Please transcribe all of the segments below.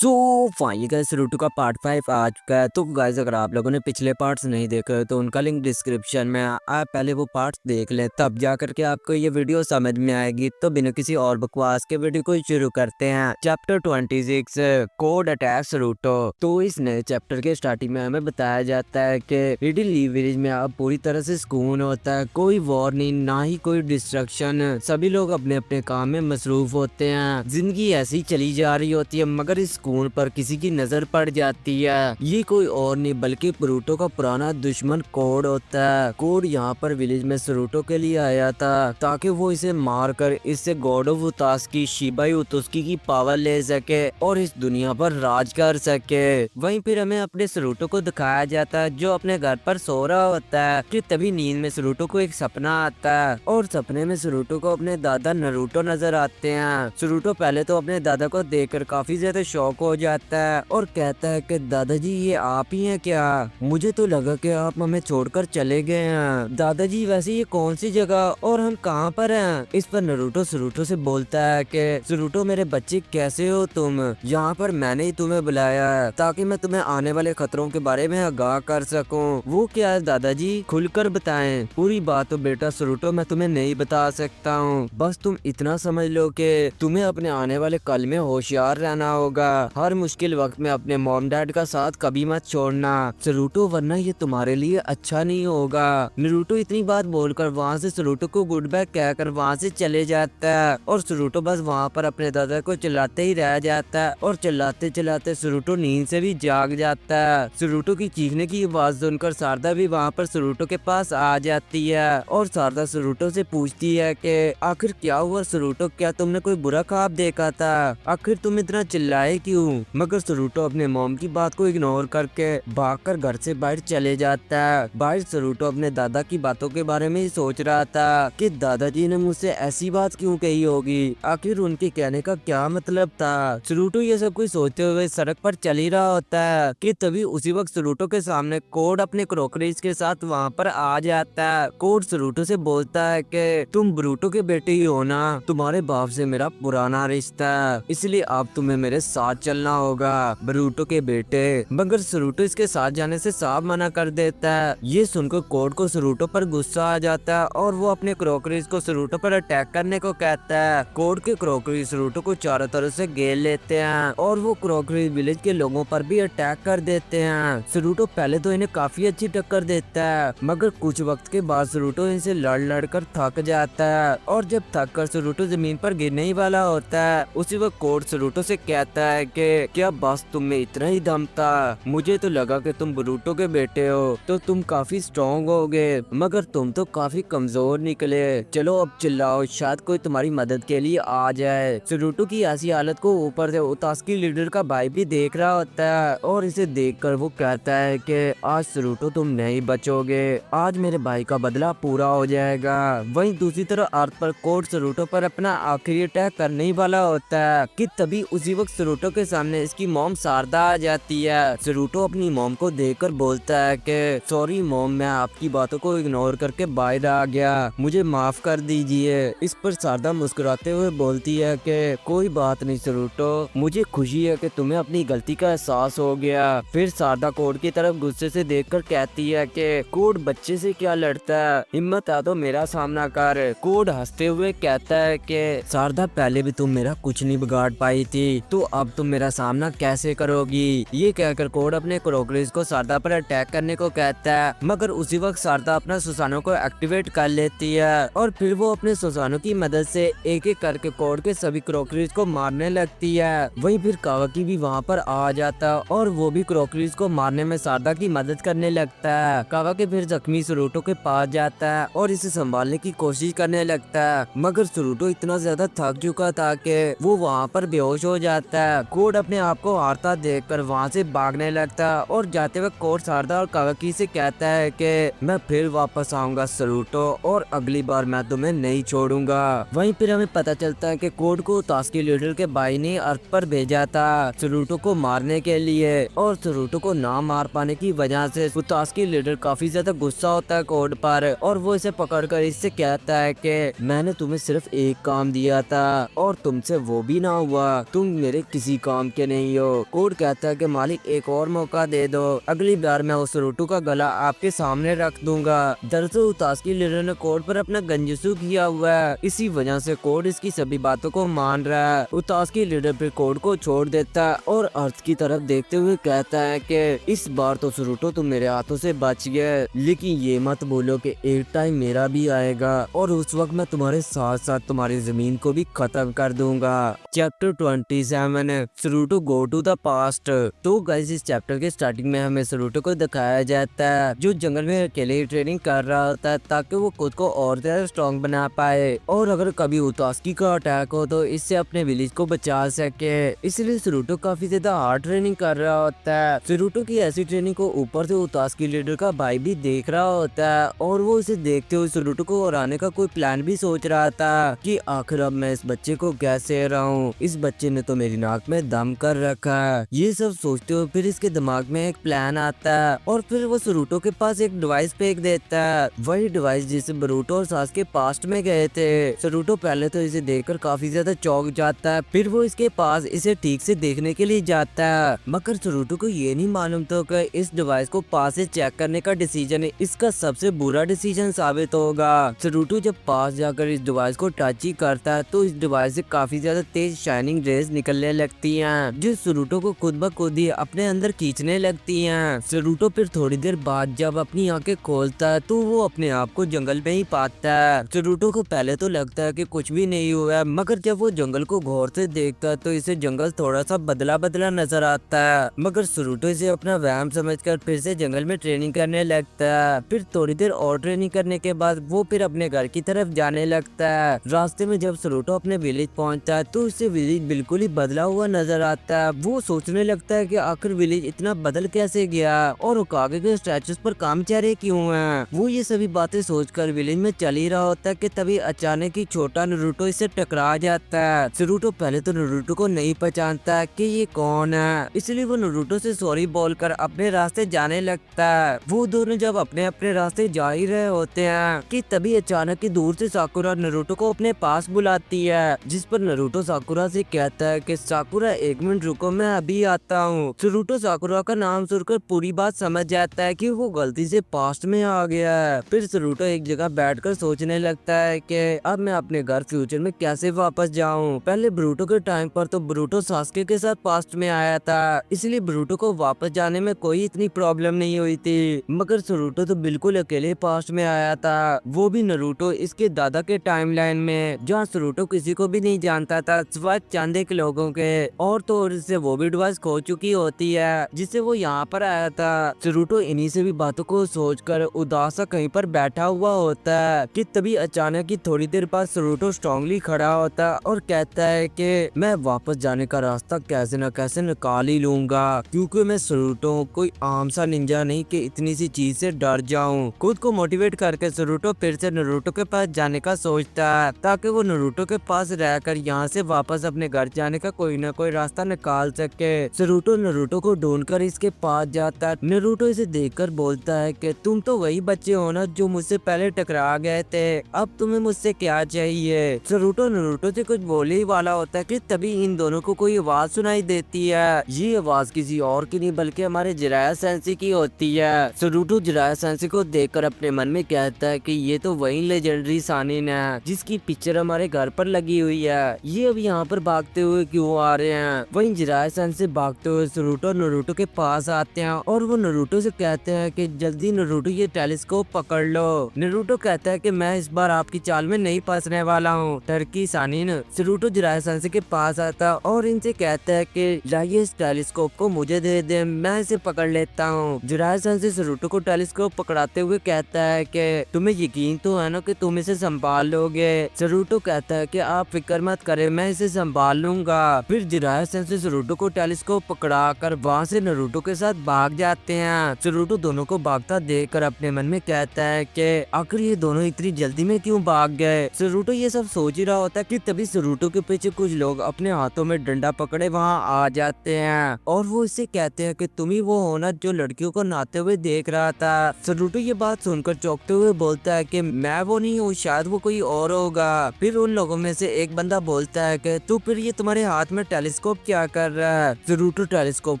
So finally guys Naruto का part 5 आ चुका है। तो गाइस अगर आप लोगों ने पिछले पार्ट्स नहीं देखे तो उनका लिंक डिस्क्रिप्शन में आप पहले वो पार्ट्स देख लें, तब जा करके आपको ये वीडियो समझ में आएगी। तो बिना किसी और बकवास के वीडियो को शुरू करते हैं। Chapter 26 code attack Naruto. तो इस नए चैप्टर के स्टार्टिंग में हमें बताया जाता है कि लिटिल लीफ विलेज में अब पूरी तरह से सुकून होता है, कोई वॉर नहीं, ना ही कोई डिस्ट्रक्शन। सभी लोग अपने अपने काम में मसरूफ होते हैं। जिंदगी ऐसी चली जा रही होती है, मगर इस स्कूल पर किसी की नजर पड़ जाती है। ये कोई और नहीं बल्कि नारुतो का पुराना दुश्मन कोड होता है। कोड यहाँ पर विलेज में नारुतो के लिए आया था ताकि वो इसे मार कर इससे गॉड ऑफ उतास्की शिबा उतुस्की की पावर ले सके और इस दुनिया पर राज कर सके। वहीं फिर हमें अपने नारुतो को दिखाया जाता है जो अपने घर पर सो रहा होता है कि तभी नींद में नारुतो को एक सपना आता है और सपने में नारुतो को अपने दादा नारुतो नजर आते हैं। नारुतो पहले तो अपने दादा को देखकर काफी ज्यादा शॉक हो जाता है और कहता है कि दादाजी ये आप ही हैं क्या? मुझे तो लगा कि आप हमें छोड़कर चले गए हैं। दादाजी वैसे ये कौन सी जगह और हम कहाँ पर हैं? इस पर नारुतो से बोलता है कि नारुतो मेरे बच्चे कैसे हो तुम? यहाँ पर मैंने ही तुम्हें बुलाया है ताकि मैं तुम्हें आने वाले खतरों के बारे में आगाह कर सकूं। वो क्या है दादाजी, खुलकर बताएं। पूरी बात तो बेटा नारुतो मैं तुम्हें नहीं बता सकता हूँ, बस तुम इतना समझ लो कि तुम्हें अपने आने वाले कल में होशियार रहना होगा। हर मुश्किल वक्त में अपने मॉम डैड का साथ कभी मत छोड़ना नारुतो, वरना ये तुम्हारे लिए अच्छा नहीं होगा। नारुतो इतनी बात बोलकर वहाँ से नारुतो को गुड बाय कहकर वहाँ से चले जाता है और नारुतो बस वहाँ पर अपने दादा को चिल्लाते ही रह जाता है और चिल्लाते चिल्लाते नारुतो नींद से भी जाग जाता है। नारुतो की चीखने की आवाज सुनकर शारदा भी वहाँ पर नारुतो के पास आ जाती है और शारदा नारुतो से पूछती है कि आखिर क्या हुआ नारुतो, क्या तुमने कोई बुरा ख्वाब देखा था? आखिर तुम इतना चिल्लाए क्यों? मगर नारुतो अपने मॉम की बात को इग्नोर करके भागकर घर से बाहर चले जाता है। बाहर नारुतो अपने दादा की बातों के बारे में ही सोच रहा था कि दादाजी ने मुझसे ऐसी बात क्यों कही होगी, आखिर उनके कहने का क्या मतलब था। नारुतो ये सब कुछ सोचते हुए सड़क पर चल ही रहा होता है कि तभी उसी वक्त नारुतो के सामने कोड अपने क्रोकरीज के साथ वहाँ पर आ जाता है। कोड नारुतो से बोलता है कि तुम ब्रूटो के बेटे ही हो ना, तुम्हारे बाप से मेरा पुराना रिश्ता है, इसलिए अब तुम्हें मेरे साथ चलना होगा ब्रूटो के बेटे। मगर नारुतो इसके साथ जाने से साफ मना कर देता है। ये सुनकर कोड को नारुतो पर गुस्सा आ जाता है और वो अपने क्रोकरीज को नारुतो पर अटैक करने को कहता है। कोड के क्रोकरीज नारुतो को चारों तरफ से घेर लेते हैं और वो क्रोकरीज विलेज के लोगों पर भी अटैक कर देते हैं। नारुतो पहले तो इन्हें काफी अच्छी टक्कर देता है, मगर कुछ वक्त के बाद नारुतो इनसे लड़ लड़ कर थक जाता है और जब थक कर नारुतो जमीन पर गिरने ही वाला होता है उसी वक्त कोड नारुतो से कहता है कि क्या बस तुम में इतना ही दम था? मुझे तो लगा कि तुम ब्रूटो के बेटे हो तो तुम काफी स्ट्रॉन्ग होगे, मगर तुम तो काफी कमजोर निकले। चलो अब चिल्लाओ, शायद कोई तुम्हारी मदद के लिए आ जाए। नारुतो की ऐसी हालत को ऊपर से उतास्की लीडर का भाई भी देख रहा होता है और इसे देखकर वो कहता है कि आज नारुतो तुम नहीं बचोगे, आज मेरे भाई का बदला पूरा हो जाएगा। वहीं दूसरी तरफ अर्थ पर कोड नारुतो पर अपना आखिरी अटैक करने ही वाला होता है कि तभी उसी वक्त नारुतो के सामने इसकी मॉम शारदा आ जाती है। नारुतो अपनी मॉम को देखकर बोलता है कि सॉरी मॉम, मैं आपकी बातों को इग्नोर करके बाहर आ गया, मुझे माफ कर दीजिए। इस पर शारदा मुस्कुराते हुए बोलती है कि कोई बात नहीं नारुतो, मुझे खुशी है कि तुम्हें अपनी गलती का एहसास हो गया। फिर शारदा कोड की तरफ गुस्से से देखकर कहती है कि कोड बच्चे से क्या लड़ता है, हिम्मत है तो मेरा सामना कर। कोड हंसते हुए कहता है कि शारदा पहले भी तुम मेरा कुछ नहीं बिगाड़ पाई थी, तो अब तुम मेरा सामना कैसे करोगी? ये कहकर कोड अपने क्रोकरीज को शारदा पर अटैक करने को कहता है, मगर उसी वक्त शारदा अपना सुसानो को एक्टिवेट कर लेती है और फिर वो अपने सुसानो की मदद से एक एक करके कोड के सभी क्रोकरीज को मारने लगती है। वहीं फिर कावाकी भी वहाँ पर आ जाता है और वो भी क्रोकरीज को मारने में शारदा की मदद करने लगता है। कावाकी फिर जख्मी नारुतो के पास जाता है और इसे संभालने की कोशिश करने लगता है, मगर नारुतो इतना ज्यादा थक चुका था कि वो वहाँ पर बेहोश हो जाता है। कोड अपने आप को हारता देखकर वहाँ से भागने लगता है और जाते वक्त कोड शारदा और कावाकी से कहता है कि मैं फिर वापस आऊंगा नारुतो और अगली बार मैं तुम्हें नहीं छोड़ूंगा। वहीं फिर हमें पता चलता है कि कोड को उतास्की लीडर के भाई ने अर्थ पर भेजा था नारुतो को मारने के लिए और नारुतो को ना मार पाने की वजह से उतास्की लीडर काफी ज्यादा गुस्सा होता है कोड पर और वो इसे पकड़कर इससे कहता है कि मैंने तुम्हें सिर्फ एक काम दिया था और तुमसे वो भी ना हुआ, तुम मेरे किसी काम के नहीं हो। कोड कहता है कि मालिक एक और मौका दे दो, अगली बार मैं उस सरूटो का गला आपके सामने रख दूंगा। दरअसल उतास्की लीडर ने कोड पर अपना गंजसू किया हुआ है, इसी वजह से कोड इसकी सभी बातों को मान रहा है। उतास्की लीडर फिर कोड को छोड़ देता है और अर्थ की तरफ देखते हुए कहता है कि इस बार तो सरूटो तुम मेरे हाथों से बच गए, लेकिन ये मत बोलो कि एक टाइम मेरा भी आएगा और उस वक्त मैं तुम्हारे साथ साथ तुम्हारी जमीन को भी खत्म कर दूंगा। चैप्टर 27 सरूटो गो टू द पास्ट। तो गाइस इस चैप्टर के स्टार्टिंग में हमें सरूटो को दिखाया जाता है जो जंगल में अकेले ट्रेनिंग कर रहा होता है ताकि वो खुद को और ज्यादा स्ट्रॉन्ग बना पाए और अगर कभी उतास्की का अटैक हो तो इससे अपने विलेज को बचा सके। इसलिए सरूटो काफी ज्यादा हार्ड ट्रेनिंग कर रहा होता है। सरूटो की ऐसी ट्रेनिंग को ऊपर से उतास्की लीडर का भाई भी देख रहा होता है और वो इसे देखते हुए सरूटो को हराने का कोई प्लान भी सोच रहा था कि आखिर अब मैं इस बच्चे को कैसे हराऊं, इस बच्चे ने तो मेरी नाक में दम कर रखा है। ये सब सोचते हुए फिर इसके दिमाग में एक प्लान आता है और फिर वो सरूटो के पास एक डिवाइस फेंक देता है, वही डिवाइस जिसे बरूटो और सास के पास्ट में गए थे। सरूटो पहले तो इसे देखकर काफी ज्यादा चौंक जाता है, फिर वो इसके पास इसे ठीक से देखने के लिए जाता है, मगर सरूटो को ये नहीं मालूम था कि इस डिवाइस को पास से चेक करने का डिसीजन इसका सबसे बुरा डिसीजन साबित होगा। सरूटो जब पास जाकर इस डिवाइस को टच ही करता है तो इस डिवाइस से काफी ज्यादा तेज शाइनिंग रेज निकलने लगती हैं जो सरूटो को खुद ब खुद ही अपने अंदर खींचने लगती हैं। सरूटो फिर थोड़ी देर बाद जब अपनी आंखें खोलता है तो वो अपने आप को जंगल में ही पाता है। सरूटो को पहले तो लगता है कि कुछ भी नहीं हुआ है, मगर जब वो जंगल को गौर से देखता है तो इसे जंगल थोड़ा सा बदला बदला नजर आता है, मगर सरूटो इसे अपना वहम समझकर फिर से जंगल में ट्रेनिंग करने लगता है। फिर थोड़ी देर और ट्रेनिंग करने के बाद वो फिर अपने घर की तरफ जाने लगता है। रास्ते में जब सरूटो अपने विलेज पहुंचता है तो उसे विलेज बिल्कुल ही बदला हुआ नजर आता है। वो सोचने लगता है कि आखिर विलेज इतना बदल कैसे गया और उकागे के स्टैचूज पर काम चेहरे क्यों हैं। वो ये सभी बातें सोचकर विलेज में चल ही रहा होता है कि तभी अचानक ही छोटा नारुतो इससे टकरा जाता है। सरूटो पहले तो नारुतो को नहीं पहचानता कि ये कौन है, इसलिए वो नारुतो से सॉरी बोलकर अपने रास्ते जाने लगता है। वो दोनों जब अपने अपने रास्ते जा ही रहे होते हैं कि तभी अचानक ही दूर से साकुरा नारुतो को अपने पास बुलाती है, जिस पर नारुतो साकुरा से कहता है कि साकुरा एक मिनट रुको मैं अभी आता हूँ। सरूटो साकुरा का नाम सुनकर पूरी बात समझ जाता है कि वो गलती से पास्ट में आ गया है। फिर सरूटो एक जगह बैठकर सोचने लगता है कि अब मैं अपने घर फ्यूचर में कैसे वापस जाऊं। पहले ब्रूटो के टाइम पर तो ब्रूटो सास्के के साथ पास्ट में आया था, इसलिए ब्रूटो को वापस जाने में कोई इतनी प्रॉब्लम नहीं हुई थी, मगर सरूटो तो बिल्कुल अकेले पास्ट में आया था, वो भी नारुतो इसके दादा के टाइमलाइन में, जहाँ सरूटो किसी को भी नहीं जानता था सिवाय चंद एक लोगों के, और तो और इससे वो भी डिवाइस खो चुकी होती है जिससे वो यहाँ पर आया था। सरूटो इन्हीं से भी बातों को सोचकर उदास सा कहीं पर बैठा हुआ होता है कि तभी अचानक ही थोड़ी देर बाद सरूटो स्ट्रांगली खड़ा होता है और कहता है कि मैं वापस जाने का रास्ता कैसे न कैसे निकाल ही लूंगा, क्योंकि मैं सरूटो कोई आम सा निंजा नहीं कि इतनी सी चीज से डर जाऊं। खुद को मोटिवेट करके सरूटो फिर से नारुतो के पास जाने का सोचता है ताकि वो नारुतो के पास रहकर यहाँ से वापस अपने घर जाने का कोई ना कोई रास्ता निकाल सके। सरूटो नारुतो को ढूंढकर इसके पास जाता है। नारुतो इसे देखकर बोलता है कि तुम तो वही बच्चे हो ना जो मुझसे पहले टकरा गए थे, अब तुम्हें मुझसे क्या चाहिए। सरूटो नारुतो से कुछ बोलने ही वाला होता है कि तभी इन दोनों को कोई आवाज सुनाई देती है। ये आवाज किसी और की नहीं बल्कि हमारे जिराया सेंसी की होती है। सरूटो जिराया सेंसी को देखकर अपने मन में कहता है कि ये तो वही लेजेंडरी सानिन है जिसकी पिक्चर हमारे घर पर लगी हुई है, ये अब यहाँ पर भागते हुए क्यों आ रहे हैं। वहीं जिराया सेंसी से भागते हुए सरूटो नारुतो के पास आते हैं और वो नारुतो से कहते हैं कि जल्दी नारुतो ये टेलीस्कोप पकड़ लो। नारुतो कहता है कि मैं इस बार आपकी चाल में नहीं फंसने वाला हूँ टर्की सानिन। सरूटो जिराया सेंसी के पास आता और इनसे कहता है कि लाइए इस टेलीस्कोप को मुझे दे दे, मैं इसे पकड़ लेता हूँ। जिराया सेंसी सरूटो को टेलीस्कोप पकड़ाते हुए कहता है कि तुम्हें यकीन तो है ना कि तुम इसे संभाल लोगे। सरूटो कहता है कि आप फिक्र मत करें, मैं इसे संभाल लूंगा। फिर जिराया सेंसी सरूटो को टेलीस्कोप पकड़ा कर वहाँ से नारुतो के साथ भाग जाते हैं। सरूटो दोनों को भागता देखकर अपने मन में कहता है कि आखिर ये दोनों इतनी जल्दी में क्यों भाग गए। सरूटो ये सब सोच ही रहा होता है कि तभी सरूटो के पीछे कुछ लोग अपने हाथों में डंडा पकड़े वहाँ आ जाते हैं और वो इससे कहते हैं कि तुम ही वो हो ना जो लड़कियों को नहाते हुए देख रहा था। सरूटो ये बात सुनकर चौंकते हुए बोलता है कि मैं वो नहीं हूँ, शायद वो कोई और होगा। फिर उन लोगों में से एक बंदा बोलता है कि तो फिर ये तुम्हारे हाथ में टेलीस्कोप टेलीस्कोप क्या कर रहा है। नारुतो टेलीस्कोप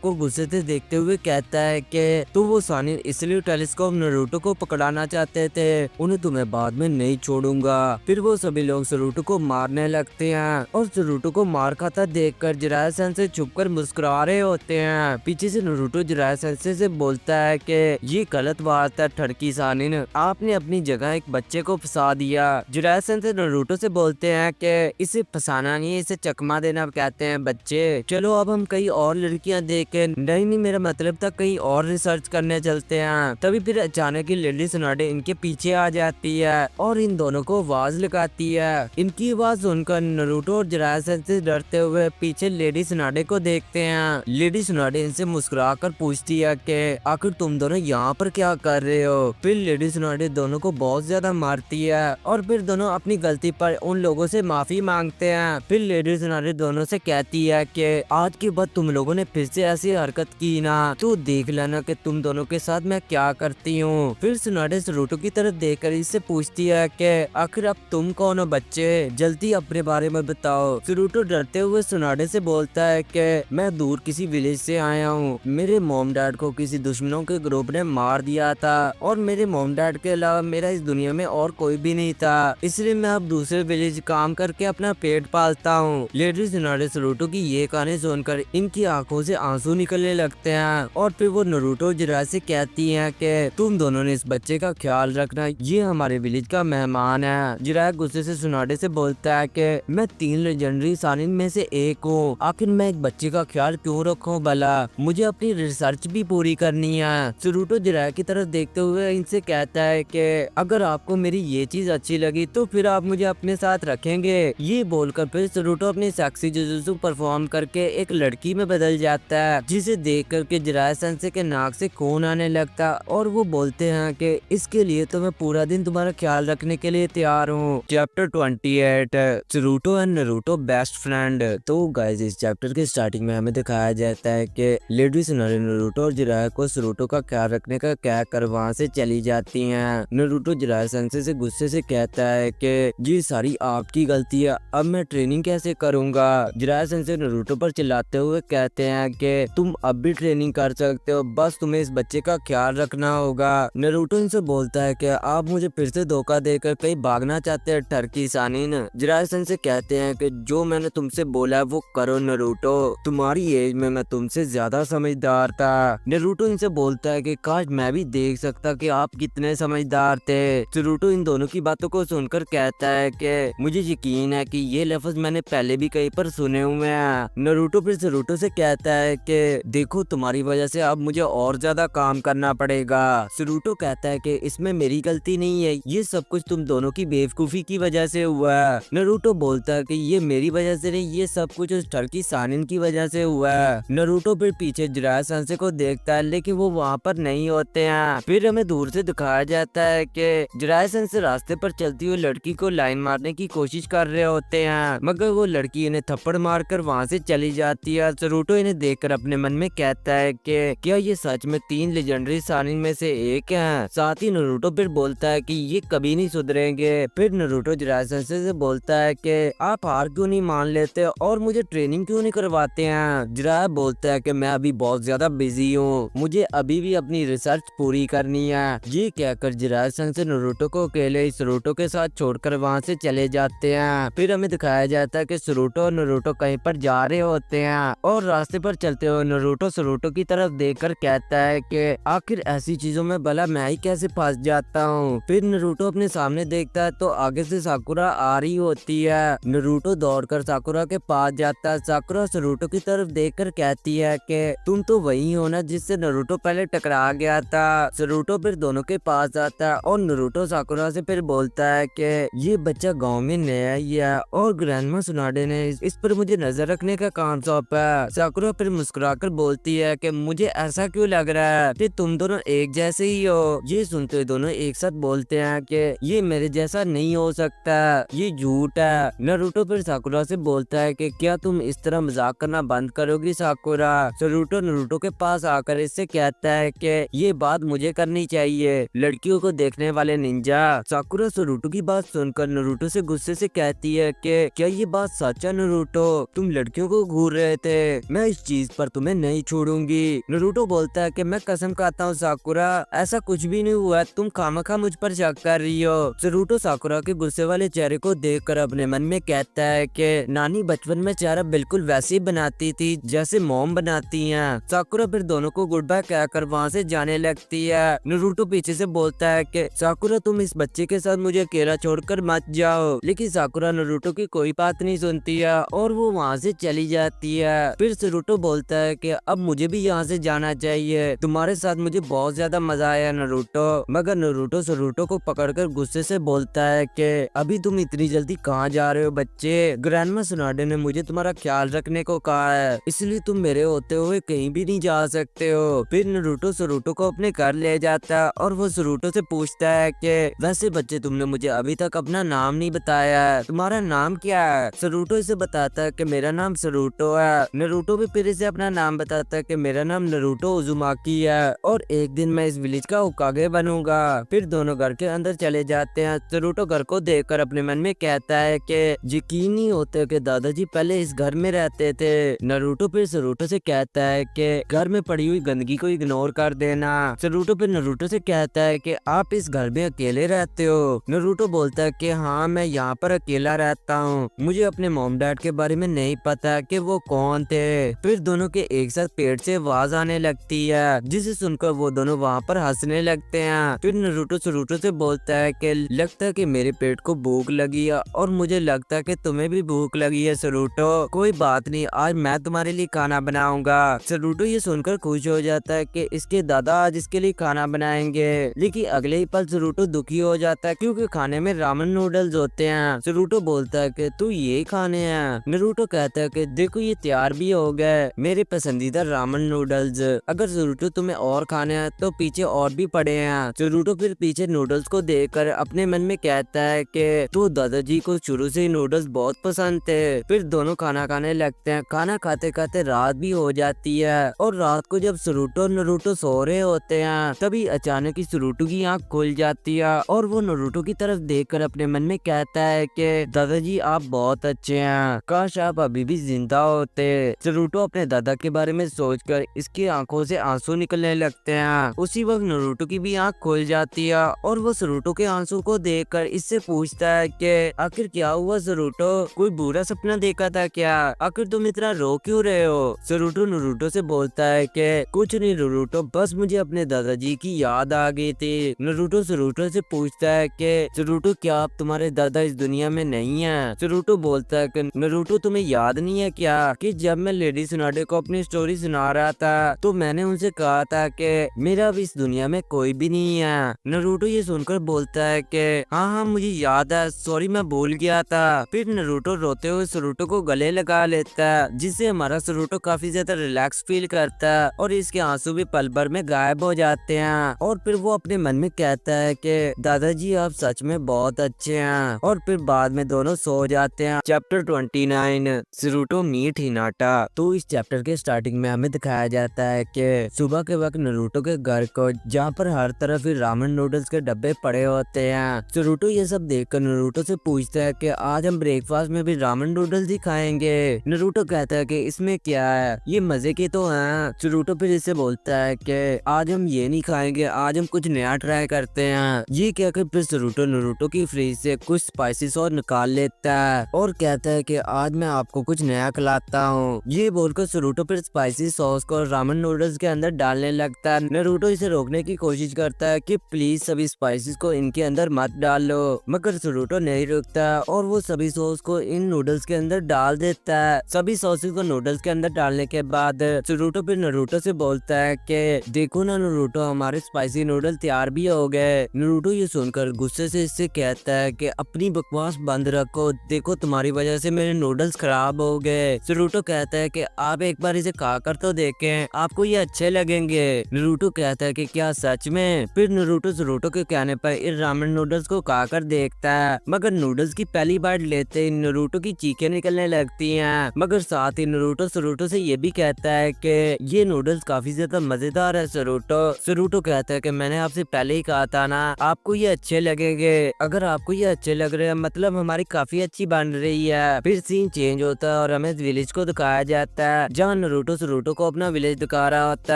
को गुस्से से देखते हुए कहता है कि तो वो सानिन इसलिए टेलीस्कोप नारुतो को पकड़ाना चाहते थे, उन्हें तुम्हें बाद में नहीं छोड़ूंगा। फिर वो सभी लोग नारुतो को मारने लगते हैं और नारुतो को मार खाता देखकर जिराया सेंसेई छुपकर मुस्कुरा रहे होते हैं। पीछे से नारुतो जिराया सेंसेई से बोलता है कि ये गलत बात है ठरकी सानिन, आपने अपनी जगह एक बच्चे को फंसा दिया। जिराया सेंसेई नारुतो से बोलते हैं कि इसे फंसाना नहीं, इसे चकमा देना कहते हैं बच्चे। चलो अब हम कई और लड़कियां देखें। नहीं, मेरा मतलब था कहीं और रिसर्च करने चलते हैं। तभी फिर अचानक ही लेडी सुनाडे इनके पीछे आ जाती है और इन दोनों को आवाज लगाती है। इनकी आवाज सुनकर नारुतो और जिराया सेंसेई डरते हुए पीछे लेडी सुनाडे को देखते हैं। लेडी सुनाडे इनसे मुस्कुरा कर पूछती है कि आखिर तुम दोनों यहाँ पर क्या कर रहे हो। फिर लेडी सुनाडे दोनों को बहुत ज्यादा मारती है और फिर दोनों अपनी गलती पर उन लोगों से माफी मांगते हैं। फिर लेडी सुनाडे दोनों से कहती है कि आज के बाद तुम लोगों ने फिर से ऐसी हरकत की ना तो देख लेना कि तुम दोनों के साथ मैं क्या करती हूँ। फिर सुनाडे नारुतो की तरफ देखकर इससे पूछती है कि आखिर अब तुम कौन हो बच्चे, जल्दी अपने बारे में बताओ। नारुतो डरते हुए सुनाडे से बोलता है कि मैं दूर किसी विलेज से आया हूँ, मेरे मॉम डैड को किसी दुश्मनों के ग्रुप ने मार दिया था और मेरे मॉम डैड के अलावा मेरा इस दुनिया में और कोई भी नहीं था, इसलिए मैं अब दूसरे विलेज काम करके अपना पेट पालता हूँ। लेडी सुनाडे नारुतो की ये कहानी सुनकर इनकी आंखों से आंसू निकलने लगते हैं और फिर वो नारुतो जिराया से कहती हैं कि तुम दोनों ने इस बच्चे का ख्याल रखना, ये हमारे विलेज का मेहमान है। जिराया गुस्से से सुनाडे से बोलता है कि मैं 3 लेजेंडरी सानिन में से एक हूँ, आखिर मैं एक बच्चे का ख्याल क्यों रखूं भला, मुझे अपनी रिसर्च भी पूरी करनी है। नारुतो जिराया की तरफ देखते हुए इनसे कहता है कि अगर आपको मेरी ये चीज अच्छी लगी तो फिर आप मुझे अपने साथ रखेंगे। ये बोलकर फिर नारुतो अपनी सेक्सी जुजुत्सु परफॉर्म करके एक लड़की में बदल जाता है, जिसे देख करके जिराया सेंसेई के नाक से खून आने लगता और वो बोलते हैं कि इसके लिए तो मैं पूरा दिन तुम्हारा ख्याल रखने के लिए तैयार हूँ। Chapter 28 Naruto and Naruto best friend. तो गाइस इस चैप्टर के स्टार्टिंग में हमें दिखाया जाता है कि लेडी सुनाडे नारुतो और जिराया को नारुतो का ख्याल रखने का कह कर वहाँ से चली जाती हैं। नारुतो जिराया सेंसेई से गुस्से से कहता है कि ये सारी आपकी गलती है, अब मैं ट्रेनिंग कैसे करूंगा। जिराया सेंसेई नारुतो पर चिल्लाते हुए कहते हैं कि तुम अब भी ट्रेनिंग कर सकते हो, बस तुम्हें इस बच्चे का ख्याल रखना होगा। नारुतो इनसे बोलता है कि आप मुझे फिर से धोखा देकर कहीं भागना चाहते हैं ठरकी सानिन। जिराया सेंसेई कहते हैं कि जो मैंने तुमसे बोला वो करो नारुतो, तुम्हारी एज में मैं तुमसे ज्यादा समझदार था। नारुतो इनसे बोलता है कि काश मैं भी देख सकता कि आप कितने समझदार थे। नारुतो इन दोनों की बातों को सुनकर कहता है कि मुझे यकीन है कि ये लफ्ज मैंने पहले भी कहीं पर सुने हुए हैं। नारुतो फिर नारुतो से कहता है कि देखो तुम्हारी वजह से अब मुझे और ज्यादा काम करना पड़ेगा। नारुतो कहता है कि इसमें मेरी गलती नहीं है, ये सब कुछ तुम दोनों की बेवकूफी की वजह से हुआ है। नारुतो बोलता है कि ये मेरी वजह से नहीं, ये सब कुछ उस ठरकी सानिन की वजह से हुआ है। नारुतो फिर पीछे जिराया सेंसेई को देखता है लेकिन वो वहाँ पर नहीं होते हैं। फिर हमें दूर से दिखाया जाता है कि जिराया सेंसेई रास्ते पर चलती हुई लड़की को लाइन मारने की कोशिश कर रहे होते हैं, मगर वो लड़की इन्हें थप्पड़ मारकर वहाँ से चली जाती है। नारुतो इन्हें देखकर अपने मन में कहता है कि क्या ये सच में 3 लेजेंडरी सानिन में से एक है। साथ ही नारुतो फिर बोलता है कि ये कभी नहीं सुधरेंगे। फिर नारुतो जिराया सेंसेई से बोलता है कि आप हार क्यों नहीं मान लेते और मुझे ट्रेनिंग क्यों नहीं करवाते हैं। जिराया बोलता है कि मैं अभी बहुत ज्यादा बिजी हूँ, मुझे अभी भी अपनी रिसर्च पूरी करनी है। ये कहकर जिराया सेंसेई नारुतो को अकेले नारुतो के साथ छोड़कर वहाँ से चले जाते हैं। फिर हमें दिखाया जाता है कि नारुतो और नारुतो कहीं पर जा रहे होते हैं और रास्ते पर चलते हुए नारुतो की तरफ देखकर कहता है कि आखिर ऐसी चीजों में भला मैं ही कैसे फंस जाता हूँ। फिर नारुतो अपने सामने देखता है तो आगे से साकुरा आ रही होती है। नारुतो दौड़कर साकुरा के पास जाता है। साकुरा नारुतो की तरफ देखकर कहती है कि तुम तो वही हो ना जिससे नारुतो पहले टकरा गया था। नारुतो फिर दोनों के पास आता है और नारुतो साकुरा से फिर बोलता है कि ये बच्चा गांव में नया ही है और ग्रैंडमा सुनाडे ने इस पर मुझे नजर रखने का काम सौंपा है। साकुरा फिर मुस्कुराकर बोलती है कि मुझे ऐसा क्यों लग रहा है कि तुम दोनों एक जैसे ही हो। ये सुनते हुए दोनों एक साथ बोलते हैं कि ये मेरे जैसा नहीं हो सकता, ये झूठ है। नारुतो फिर साकुरा से बोलता है कि क्या तुम इस तरह मजाक करना बंद करोगी साकुरा। नारुतो के पास आकर इससे कहता है कि ये बात मुझे करनी चाहिए, लड़कियों को देखने वाले निंजा। साकुरा नारुतो की बात सुनकर नारुतो से गुस्से से कहती है कि क्या ये बात सच है नारुतो, तुम लड़कियों को घूर रहे थे, मैं इस चीज पर तुम्हें नहीं छोड़ूंगी। नारुतो बोलता है कि मैं कसम खाता हूँ साकुरा, ऐसा कुछ भी नहीं हुआ, तुम खामखा मुझ पर शक कर रही हो। नारुतो साकुरा के गुस्से वाले चेहरे को देखकर अपने मन में कहता है कि नानी बचपन में चेहरा बिल्कुल वैसे ही बनाती थी जैसे मॉम बनाती हैं। साकुरा फिर दोनों को गुड बाय कहकर वहाँ से जाने लगती है। नारुतो पीछे से बोलता है कि साकुरा तुम इस बच्चे के साथ मुझे अकेला छोड़कर मत जाओ, लेकिन साकुरा नारुतो की कोई बात नहीं सुनती है और वो वहाँ से चली जाती है। फिर नारुतो बोलता है कि अब मुझे भी यहाँ से जाना चाहिए, तुम्हारे साथ मुझे बहुत ज्यादा मजा आया नारुतो। मगर नारुतो को पकड़कर गुस्से से बोलता है कि अभी तुम इतनी जल्दी कहाँ जा रहे हो बच्चे, ग्रैंडमा सुनाडे ने मुझे तुम्हारा ख्याल रखने को कहा है, इसलिए तुम मेरे होते हुए कहीं भी नहीं जा सकते हो। फिर नारुतो को अपने घर ले जाता है और वो नारुतो से पूछता है कि वैसे बच्चे तुमने मुझे अभी तक अपना नाम नहीं बताया है, तुम्हारा नाम क्या है। नारुतो इसे बताता है कि मेरा नाम नारुतो है। नारुतो भी फिर इसे अपना नाम बताता है कि मेरा नाम नारुतो उजुमाकी है और एक दिन मैं इस विलेज का होकागे बनूंगा। फिर दोनों घर के अंदर चले जाते हैं। नारुतो घर को देखकर अपने मन में कहता है कि यकीन नहीं होता कि दादाजी पहले इस घर में रहते थे। नारुतो फिर नारुतो से कहता है कि घर में पड़ी हुई गंदगी को इग्नोर कर देना। नारुतो फिर नारुतो से कहता है कि आप इस घर में अकेले रहते हो। नारुतो बोलता है कि हाँ मैं यहाँ पर अकेला रहता हूँ, मुझे अपने मॉम डैड के बारे में नहीं पता कि वो कौन थे। फिर दोनों के एक साथ पेट से आवाज आने लगती है, जिसे सुनकर वो दोनों वहाँ पर हंसने लगते हैं। फिर नारुतो से बोलता है कि लगता है कि मेरे पेट को भूख लगी है और मुझे लगता है कि तुम्हें भी भूख लगी है नारुतो, कोई बात नहीं, आज मैं तुम्हारे लिए खाना बनाऊंगा। नारुतो ये सुनकर खुश हो जाता है कि इसके दादा आज इसके लिए खाना बनाएंगे, लेकिन अगले ही पल नारुतो दुखी हो जाता है क्योंकि खाने में रामेन नूडल्स होते हैं। नारुतो बोलता है कि तू ये खाने हैं। नारुतो कहता है कि देखो ये तैयार भी हो गए, मेरे पसंदीदा रामेन नूडल्स, अगर नारुतो तुम्हें और खाने हैं तो पीछे और भी पड़े हैं। नारुतो फिर पीछे नूडल्स को देखकर अपने मन में कहता है कि तो दादाजी को शुरू से ही नूडल्स बहुत पसंद थे। फिर दोनों खाना खाने लगते हैं। खाना खाते खाते रात भी हो जाती है और रात को जब नारुतो और नारुतो सो रहे होते हैं तभी अचानक ही नारुतो की आंख खुल जाती है और वो नारुतो की तरफ देखकर अपने मन में कहता है कि दादाजी आप बहुत अच्छे हैं, काश आप अभी भी जिंदा होते। नारुतो अपने दादा के बारे में सोचकर इसकी आंखों से आंसू निकलने लगते हैं। उसी वक्त नारुतो की भी आंख खुल जाती है और वो नारुतो के आंसू को देखकर इससे पूछता है कि आखिर क्या हुआ नारुतो, कोई बुरा सपना देखा था क्या, आखिर तुम इतना रो क्यों रहे हो। नारुतो से बोलता है कि कुछ नहीं नारुतो, बस मुझे अपने दादाजी की याद आ गई थी। नारुतो से पूछता है कि नारुतो क्या आप तुम्हारे दादा इस दुनिया में नहीं है। नारुतो बोलता है कि नारुतो तुम्हें याद नहीं है क्या कि जब मैं लेडी सुनाडे को अपनी स्टोरी सुना रहा था तो मैंने उनसे कहा था कि मेरा अब इस दुनिया में कोई भी नहीं है। नारुतो ये सुनकर बोलता है कि हाँ हाँ मुझे याद है, सॉरी मैं भूल गया था। फिर नारुतो रोते हुए नारुतो को गले लगा लेता है, जिससे हमारा नारुतो काफी ज्यादा रिलैक्स फील करता है और इसके आंसू भी पल भर में गायब हो जाते हैं। और फिर वो अपने मन में कहता है कि दादाजी आप सच में बहुत अच्छे हैं। और फिर बाद में दोनों सो जाते हैं। Chapter 29 Naruto meet Hinata. तो इस चैप्टर के स्टार्टिंग में हमें दिखाया जाता है कि सुबह के वक्त नारुतो के घर को जहाँ पर हर तरफ ही रामेन नूडल्स के डब्बे पड़े होते हैं। नारुतो ये सब देखकर नारुतो से पूछता है कि आज हम ब्रेकफास्ट में भी रामेन नूडल्स ही खाएंगे। नारुतो कहता है कि इसमें क्या है, ये मजे के तो हैं। नारुतो फिर इससे बोलता है कि आज हम ये नहीं खाएंगे, आज हम कुछ नया ट्राई करते हैं। ये कहकर फिर नारुतो की फ्रिज से कुछ स्पाइसी सॉस निकाल लेता है और कहता है कि आज मैं आपको कुछ नया खिलाता हूँ। ये बोलकर नारुतो फिर स्पाइसी सॉस को रामेन नूडल्स के अंदर डालने लगता है। नारुतो इसे रोकने की कोशिश करता है कि प्लीज सभी स्पाइसेस को इनके अंदर मत डालो, मगर नारुतो नहीं रुकता और वो सभी सॉस को इन नूडल्स के अंदर डाल देता है। सभी सॉसेस को नूडल्स के अंदर डालने के बाद नारुतो फिर नारुतो से बोलता है कि देखो ना नारुतो, हमारे स्पाइसी नूडल तैयार भी हो गए। नारुतो ये सुनकर गुस्से से इससे कहता है कि अपनी बकवास बंद रखो, देखो तुम्हारी वजह से मेरे नूडल्स खराब हो गए। नारुतो कहता है कि आप एक बार इसे खा कर तो देखें, आपको ये अच्छे लगेंगे। नारुतो कहता है कि क्या सच में। फिर नारुतो के कहने पर इन रामेन नूडल्स को खा कर देखता है, मगर नूडल्स की पहली बार लेते ही नारुतो की चीखें निकलने लगती हैं। मगर साथ ही नारुतो से ये भी कहता है कि ये नूडल्स काफी ज्यादा मजेदार है। नारुतो कहता है कि मैंने आपसे पहले ही कहा था ना, आपको ये अच्छे लगेंगे। अगर आपको ये अच्छे लग रहे हैं मतलब हमारी काफी अच्छी बन रही है। फिर सीन चेंज होता है और हमें विलेज को दिखाया जाता है जहाँ नारुतो सरूटो को अपना विलेज दिखा रहा होता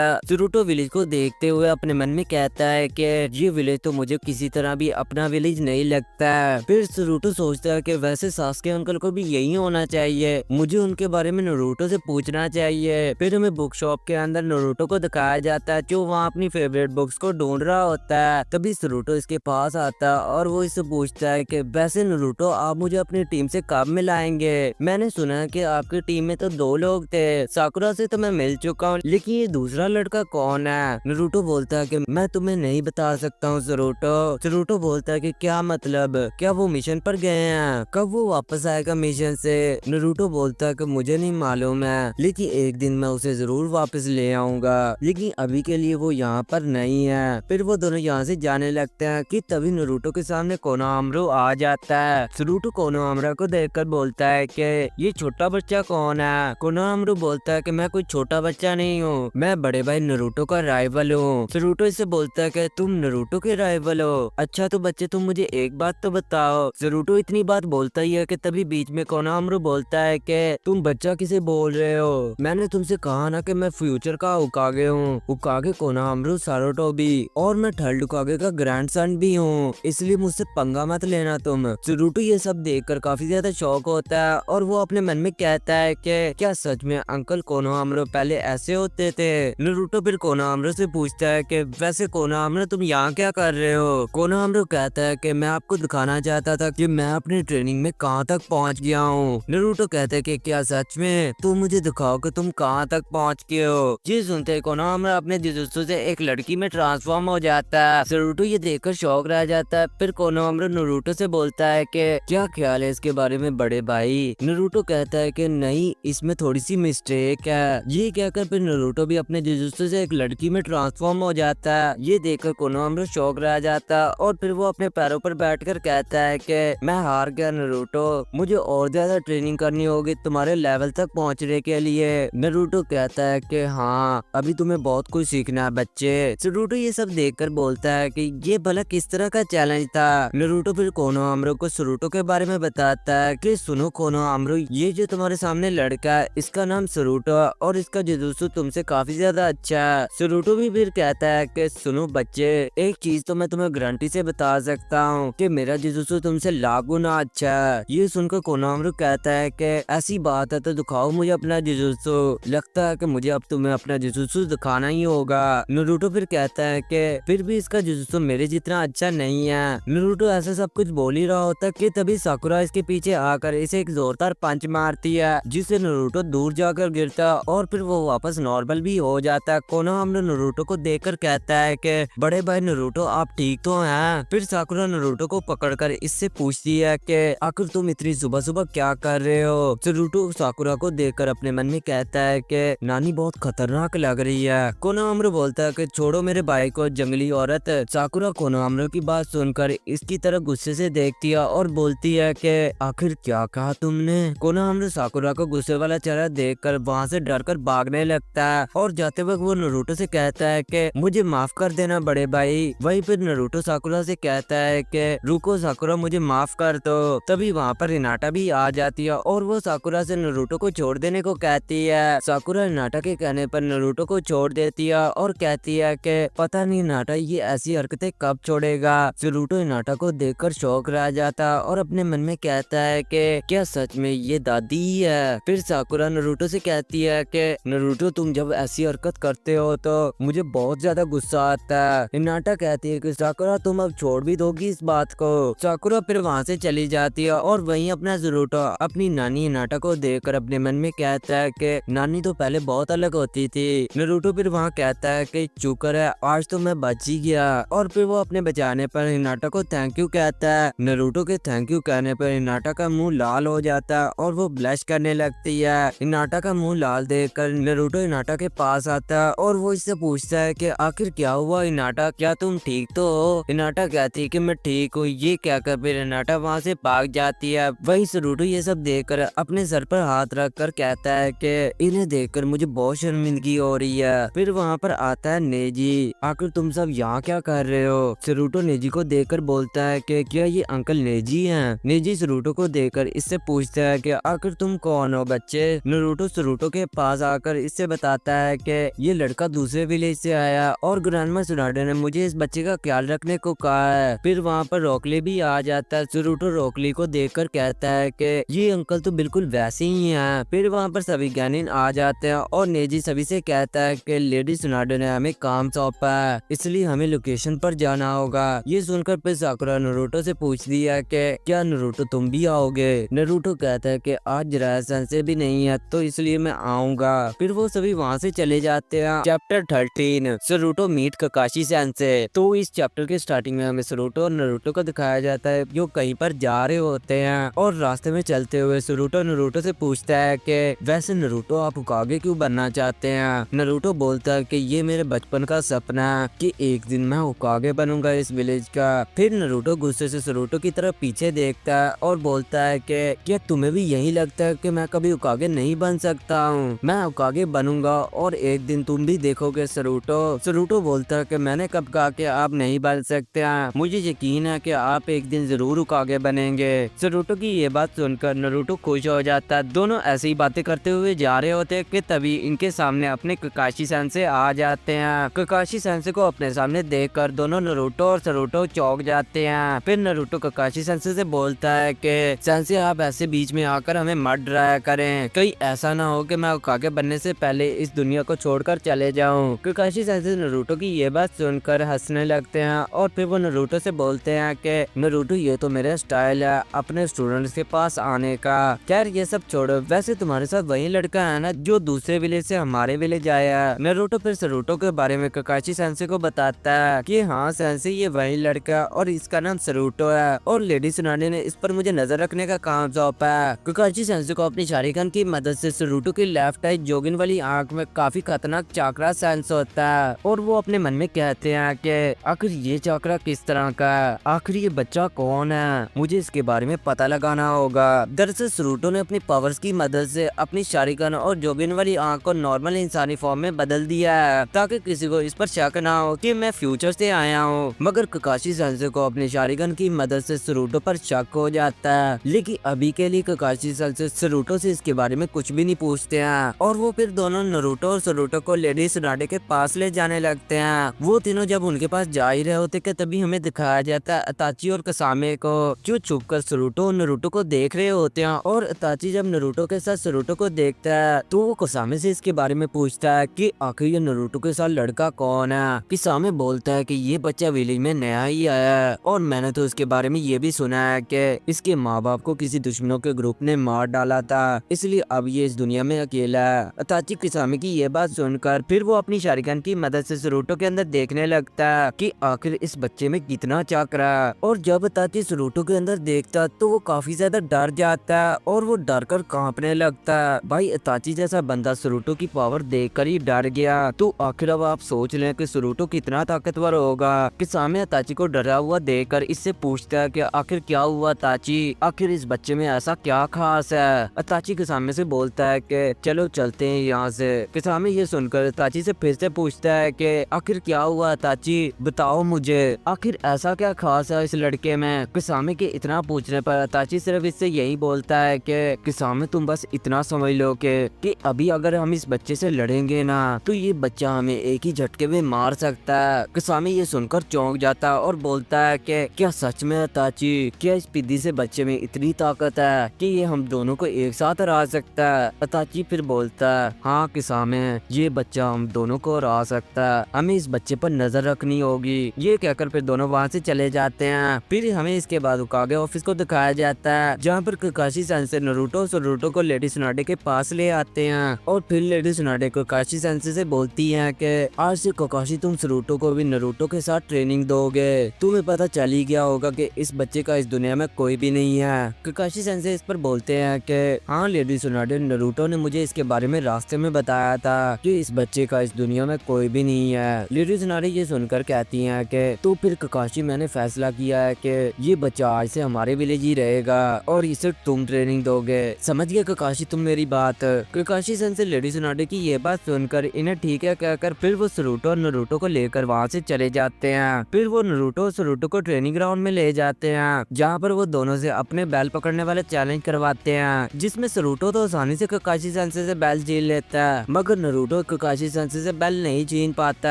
है। सरूटो विलेज को देखते हुए अपने मन में कहता है कि ये विलेज तो मुझे किसी तरह भी अपना विलेज नहीं लगता है। फिर सरूटो सोचता है कि वैसे सास्के अंकल को भी यही होना चाहिए, मुझे उनके बारे में नारुतो से पूछना चाहिए। फिर हमें बुक शॉप के अंदर नारुतो को दिखाया जाता है जो वहाँ अपनी फेवरेट बुक्स को ढूंढ रहा होता है। तभी सरूटो इसके पास आता है और वो इससे पूछता है कि वैसे नारुतो आप मुझे अपनी टीम से कब मिलाएंगे? मैंने सुना है कि आपकी टीम में तो 2 लोग थे, साकुरा से तो मैं मिल चुका हूँ, लेकिन ये दूसरा लड़का कौन है? नारुतो बोलता है कि मैं तुम्हें नहीं बता सकता हूँ सरूटो। सरूटो बोलता है कि क्या मतलब, क्या वो मिशन पर गए हैं? कब वो वापस आएगा मिशन से? नारुतो बोलता है कि मुझे नहीं मालूम है, लेकिन एक दिन मैं उसे जरूर वापस ले आऊंगा, लेकिन अभी के लिए वो यहाँ पर नहीं है। फिर वो दोनों यहाँ से जाने लगते हैं कि तभी नारुतो के सामने कोनोहामारू आ जाता है। सरूटो कोनोहामारू को देखकर बोलता है कि ये छोटा बच्चा कौन है? कोनोहामारू बोलता है कि मैं कोई छोटा बच्चा नहीं हूँ, मैं बड़े भाई नारुतो का राइवल हूँ। सरूटो इससे बोलता है कि तुम नारुतो के राइवल हो? अच्छा तो बच्चे तुम मुझे एक बात तो बताओ। सरूटो इतनी बात बोलता ही है कि तभी बीच में कोनोहामारू बोलता है कि तुम बच्चा किसे बोल रहे हो? मैंने तुमसे कहा ना कि मैं फ्यूचर का उकागे हूँ, उकागे कोनोहामारू सारुटोबी, और मैं थर्ड उकागे का ग्रैंडसन भी हूँ, इसलिए मुझसे पंगा मत लेना तुम। सरूटो ये सब देखकर काफी ज्यादा शौक होता है और वो अपने मन में कहता है कि क्या सच में अंकल कोनोहामारू पहले ऐसे होते थे? नारुतो फिर कोनोहामारू से पूछता है कि वैसे कोनोहामारू तुम यहाँ क्या कर रहे हो? कोनोहामारू कहता है कि मैं आपको दिखाना चाहता था कि मैं अपनी ट्रेनिंग में कहाँ तक पहुँच गया हूँ। नारुतो कहता है कि क्या सच में? तुम मुझे दिखाओ कि तुम कहाँ तक पहुँच गए हो। ये सुनते कोनोहामारू अपने जुजुत्सु से एक लड़की में ट्रांसफॉर्म हो जाता है। सरूटो ये देखकर शौक रह जाता है। फिर कोनोहामारू नारुतो से बोलता है कि क्या ख्याल है इसके बारे में बड़े भाई? नारुतो कहता है कि नहीं, इसमें थोड़ी सी मिस्टेक है। ये कहकर फिर नारुतो भी अपने जुजुत्सु से एक लड़की में ट्रांसफॉर्म हो जाता है। ये देखकर कोनोहामारू शौक रह जाता है और फिर वो अपने पैरों पर बैठकर कहता है कि मैं हार गया नारुतो, मुझे और ज्यादा ट्रेनिंग करनी होगी तुम्हारे लेवल तक पहुंचने के लिए। नारुतो कहता है कि हाँ, अभी तुम्हें बहुत कुछ सीखना है बच्चे। सरूटो ये सब देखकर बोलता है कि ये भला किस तरह का चैलेंज था? नारुतो फिर कोनोहामारू को सरूटो के बारे में बताता है कि सुनो कोनोहामारू, ये जो तुम्हारे सामने लड़का है इसका नाम सरूटो है और इसका जुजुत्सु तुमसे काफी ज्यादा अच्छा है। सरूटो भी फिर कहता है कि सुनो बच्चे, एक चीज तो मैं तुम्हें गारंटी से बता सकता हूँ कि मेरा जुजुत्सु तुमसे लाख गुना अच्छा है। ये सुनकर कोनोहामारू कहता है कि ऐसी बात है तो दिखाओ मुझे अपना जुजुत्सु, लगता है कि मुझे अब तुम्हें अपना जुजुत्सु दिखाना ही होगा। नारुतो फिर कहता है कि फिर भी इसका जुजुत्सु मेरे जितना अच्छा नहीं है। नारुतो ऐसा सब कुछ बोल ही रहा होता है कि तभी साकुरा इसके पीछे आकर इसे एक जोरदार पंच मारती है, जिससे नारुतो दूर जाकर गिरता है और फिर वो वापस नॉर्मल भी हो जाता है। कोनोहामारू नारुतो को देखकर कहता है कि बड़े भाई नारुतो आप ठीक तो हैं? फिर साकुरा नारुतो को पकड़कर इससे पूछती है कि आखिर तुम इतनी सुबह सुबह क्या कर रहे हो? नारुतो साकुरा को देखकर अपने मन में कहता है कि नानी बहुत खतरनाक लग रही है। कोनोहामारू बोलता है कि छोड़ो मेरे भाई को जंगली औरत। साकुरा कोनोहामारू की बात सुनकर इसकी तरफ गुस्से से देखती है और बोलती है कि आखिर क्या कहा तुमने? कोनोहामारू साकुरा को गुस्से वाला चेहरा देखकर वहाँ से डरकर भागने लगता है और जाते वक्त वो नारुतो से कहता है कि मुझे माफ कर देना बड़े भाई। वहीं फिर नारुतो साकुरा से कहता है कि रुको साकुरा, मुझे माफ कर दो। तभी वहाँ पर हिनाटा भी आ जाती है और वो साकुरा से नारुतो को छोड़ देने को कहती है। साकुरा हिनाटा के कहने पर नारुतो को छोड़ देती है और कहती है कि पता नहीं हिनाटा ये ऐसी हरकतें कब छोड़ेगा। नारुतो हिनाटा को देखकर शौक रह जाता है और अपने मन में कहता है कि क्या सच में ये दादी ही है? फिर साकुरा नारुतो से कहती है कि नारुतो तुम जब ऐसी हरकत करते हो तो मुझे बहुत ज्यादा गुस्सा आता है। हिनाटा कहती है कि साकुरा तुम अब छोड़ भी दोगी इस बात को। साकुरा फिर वहाँ से चली जाती है और वहीं अपना नारुतो अपनी नानी हिनाटा को देखकर अपने मन में कहता है कि नानी तो पहले बहुत अलग होती थी। नारुतो फिर वहाँ कहता है कि शुक्र है आज तो मैं बच ही गया, और फिर वो अपने बचाने पर हिनाटा को थैंक यू कहता है। नारुतो के थैंक यू कहने पर हिनाटा का मुंह लाल हो जाता है और वो ब्लश करने लगती है। हिनाटा का मुंह लाल देखकर नारुतो हिनाटा के पास आता है और वो इससे पूछता है कि आखिर क्या हुआ हिनाटा, क्या तुम ठीक तो हो? हिनाटा कहती है कि मैं ठीक हूँ। ये क्या कर फिर हिनाटा वहाँ से भाग जाती है। वही नारुतो ये सब देखकर अपने सर पर हाथ रख कर कहता है कि इन्हें देखकर मुझे बहुत शर्मिंदगी हो रही है। फिर वहाँ पर आता है नेजी, आखिर तुम सब यहाँ क्या कर रहे हो? नारुतो नेजी को देखकर बोलता है कि क्या ये अंकल नेजी हैं? नेजी नारुतो को देखकर इससे पूछता है कि आखिर आखिर तुम कौन हो बच्चे। नारुतो सरूटो के पास आकर इससे बताता है कि ये लड़का दूसरे विलेज से आया और ग्रैंडमा सुनाडे ने मुझे इस बच्चे का ख्याल रखने को कहा है। फिर वहाँ पर रॉकली भी आ जाता है। सरूटो रॉकली को देखकर कहता है कि ये अंकल तो बिल्कुल वैसे ही हैं। फिर वहाँ पर सभी गैनिन आ जाते हैं और नेजी सभी से कहता है कि लेडी सुनाडे ने हमें काम सौंपा है, इसलिए हमें लोकेशन पर जाना होगा। ये सुनकर फिर साकुरा नारुतो से पूछती है कि क्या नारुतो तुम भी आओगे। नारुतो कहता है कि आज जिराया सेंसे भी नहीं है तो इसलिए मैं आऊंगा। फिर वो सभी वहाँ से चले जाते हैं। Chapter 13 सरूटो meet ककाशी sense. तो इस चैप्टर के स्टार्टिंग में हमें सरूटो और नारुतो को दिखाया जाता है जो कहीं पर जा रहे होते हैं और रास्ते में चलते हुए सरूटो नारुतो से पूछता है कि वैसे नारुतो आप होकागे क्यों बनना चाहते हैं। नारुतो बोलता है कि ये मेरे बचपन का सपना है कि एक दिन मैं होकागे बनूंगा इस विलेज का। फिर नारुतो गुस्से से सरूटो की तरफ पीछे देखता है और बोलता है कि क्या तुम्हें भी यही लगता है कि मैं कभी होकागे नहीं बन सकता हूँ। मैं होकागे बनूंगा और एक दिन तुम भी देखोगे सरूटो। सरूटो बोलता है कि मैंने कब कहा कि आप नहीं बन सकते हैं, मुझे यकीन है कि आप एक दिन जरूर होकागे बनेंगे। सरूटो की ये बात सुनकर नारुतो खुश हो जाता है। दोनों ऐसी ही बातें करते हुए जा रहे होते हैं कि तभी इनके सामने अपने ककाशी सेंसे आ जाते हैं। ककाशी सेंसे को अपने सामने देखकर दोनों नारुतो और सरूटो चौंक जाते हैं। फिर नारुतो ककाशी सेंसे से बोलता है कि सेंसे आप ऐसे बीच में आकर हमें मत डराया करें, कहीं ऐसा ना हो कि मैं होकागे बनने से पहले इस दुनिया को छोड़कर चले जाऊं। ककाशी सेंसे नारुतो की ये बात सुनकर हंसने लगते हैं और फिर वो नारुतो से बोलते हैं कि नारुतो ये तो मेरा स्टाइल है अपने स्टूडेंट्स के पास आने का। खैर ये सब छोड़ो, वैसे तुम्हारे साथ वही लड़का है ना जो दूसरे विलेज से हमारे विलेज आया है। नारुतो फिर सरूटो के बारे में ककाशी सेंसे को बताता है कि हाँ सेंसे ये वही लड़का और इसका नाम सरूटो है और लेडी सुनाने ने इस पर मुझे नजर रखने का काम सौंपा है। ककाशी सेंसे को अपनी शारिगन की मदद से सरूटो की लेफ्ट आई जोगिन वाली आंख में काफी खतरनाक चाकरा सेंस होता है और वो अपने मन में कहते हैं कि आखिर ये चाकरा किस तरह का है, आखिर ये बच्चा कौन है, मुझे इसके बारे में पता लगाना होगा। दरअसल सरूटो ने अपनी पावर्स की मदद से अपनी शारिगन और जोगिन वाली आंख को नॉर्मल इंसानी फॉर्म में बदल दिया है ताकि किसी को इस पर शक ना हो कि मैं फ्यूचर से आया हूँ। मगर ककाशी सेंसे को अपनी शारिगन की मदद से सरूटो पर शक हो जाता है, लेकिन अभी के लिए ककाशी सेंसे सरूटो से इसके बारे में कुछ भी नहीं पूछते हैं और वो फिर दोनों नारुतो और सरूटो को लेडी सुनाडे के पास ले जाने लगते हैं। वो तीनों जब उनके पास जा ही रहे होते कि तभी हमें दिखाया जाता है अताची और कसामे को जो छुपकर सरूटो और नारुतो को देख रहे होते हैं और अताची जब नारुतो के साथ सरूटो को देखता है तो वो कसामे से इसके बारे में पूछता है कि आखिर ये नारुतो के साथ लड़का कौन है। कसामे बोलता है कि ये बच्चा विलेज में नया ही आया है और मैंने तो इसके बारे में ये भी सुना है कि इसके माँ बाप को किसी दुश्मनों के ग्रुप ने मार डाला था, इसलिए अब ये इस दुनिया में अकेला है। अताची कसामे की ये बात सुनकर फिर वो अपनी शारिगन की मदद से सरूटो के अंदर देखने लगता है कि आखिर इस बच्चे में कितना चाकरा है और जब अताची सरूटो के अंदर देखता तो वो काफी ज्यादा डर जाता है और वो डर कर कांपने लगता है। भाई अताची जैसा बंदा सरूटो की पावर देखकर ही डर गया तो आखिर अब आप सोच लें कि सरूटो कितना ताकतवर होगा। कसामे अताची को डरा हुआ देखकर इससे पूछता है कि आखिर क्या हुआ अताची, आखिर इस बच्चे में ऐसा क्या खास है। अताची कसामे से बोलता है कि चलो चलते हैं यहाँ से। कसामे ये सुनकर अताची से फिर से पूछता है कि आखिर क्या हुआ अताची, बताओ मुझे, आखिर ऐसा क्या खास है इस लड़के में। कसामे के इतना पूछने पर अताची सिर्फ इससे यही बोलता है कि कसामे तुम बस इतना समझ लो कि अभी अगर हम इस बच्चे से लड़ेंगे ना तो ये बच्चा हमें एक ही झटके में मार सकता है। कसामे ये सुनकर चौंक जाता है और बोलता है कि क्या सच में अताची, क्या इस पिद्दी से बच्चे में इतनी ताकत है कि ये हम दोनों को एक साथ हरा सकता है। अताची फिर बोलता है हाँ कसामे, ये बच्चा हम दोनों को हरा सकता है, हमें इस बच्चे पर नजर रखनी होगी। ये कहकर फिर दोनों वहाँ से चले जाते हैं। फिर हमें इसके बाद होकागे ऑफिस को दिखाया जाता है जहाँ पर ककाशी सेंसे नारुतो और सरूटो को लेडी सुनाडे के पास ले आते हैं और फिर लेडी सुनाडे ककाशी सेंसे से बोलती है कि आज से ककाशी तुम सरूटो को भी नारुतो के साथ ट्रेनिंग दोगे, तुम्हें पता चल ही गया होगा कि इस बच्चे का इस दुनिया में कोई भी नहीं है। ककाशी सेंसे इस पर बोलते हैं कि हाँ लेडी सुनाडे, नारुतो ने मुझे इसके बारे में रास्ते में बताया था कि इस बच्चे का इस दुनिया में कोई भी नहीं है। लेडी सुनाडे ये सुनकर कहती हैं कि तो फिर ककाशी मैंने फैसला किया है कि ये बच्चा आज से हमारे विलेज ही रहेगा और इसे तुम ट्रेनिंग दोगे, समझ गए ककाशी तुम मेरी बात। ककाशी सेंसे लेडी सुनाडे की ये बात सुनकर इन्हें ठीक है कहकर फिर वो सरूटो और नारुतो को लेकर वहाँ से चले जाते हैं। फिर वो नारुतो और सरूटो को ट्रेनिंग ग्राउंड में ले जाते हैं जहाँ पर वो दोनों से अपने बैल पकड़ने वाले चैलेंज करवाते हैं, जिसमें सरूटो तो आसानी से ककाशी सेंसे से बेल छीन लेता है, मगर नारुतो ककाशी सेंसे से बेल नहीं छीन पाता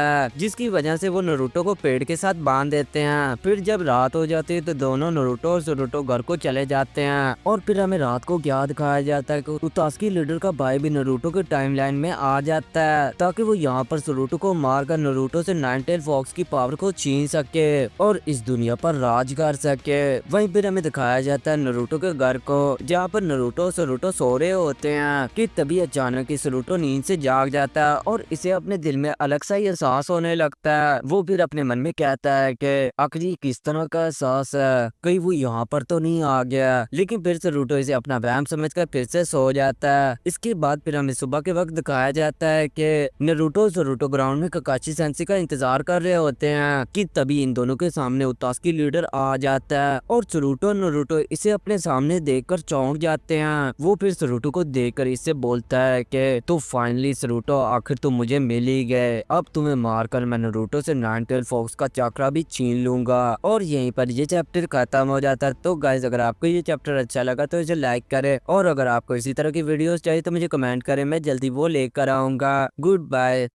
है, जिसकी वजह से वो नारुतो को पेड़ के साथ बांध देते हैं। फिर जब रात हो जाती है तो दोनों नारुतो और सरूटो घर को चले जाते हैं, और फिर हमें रात को क्या दिखाया जाता है कि उतास्की लीडर का भाई भी नारुतो के टाइमलाइन में आ जाता है, ताकि वो यहाँ पर सरूटो को मारकर नारुतो से नाइन टेल फॉक्स की पावर को छीन सके और इस दुनिया पर राज कर सके। वहीं फिर हमें दिखाया जाता है नारुतो के घर को, जहाँ पर नारुतो और सरूटो सो रहे होते हैं कि तभी अचानक ही सरूटो नींद से जाग जाता है और इसे अपने दिल में अलग सा ही एहसास होने लगता है। वो फिर अपने मन में कहता है कि आखिर ये किस तरह का एहसास है, कहीं वो यहाँ पर तो नहीं आ गया। लेकिन फिर सरूटो इसे अपना वहम समझकर फिर से सो जाता है। इसके बाद फिर हमें सुबह के वक्त दिखाया जाता है कि नारुतो और सरूटो ग्राउंड में ककाशी सेंसे का इंतजार कर रहे होते हैं कि तभी इन दोनों के सामने उतास्की लीडर आ जाता है और सरूटो और नारुतो इसे अपने सामने देखकर चौंक जाते हैं। वो फिर सरूटो को देखकर इससे बोलता है कि तो फाइनली सरूटो, आखिर तुम मुझे मिल ही गए, अब तुम्हें मारकर मैं नारुतो से नाइन टेल फॉक्स का चक्रा भी छीन लूंगा। और यहीं पर ये चैप्टर खत्म हो जाता है। तो गाइस, अगर आपको ये चैप्टर अच्छा लगा तो इसे लाइक करें, और अगर आपको इसी तरह की वीडियोस चाहिए तो मुझे कमेंट करें, मैं जल्दी वो लेकर आऊंगा। Good bye.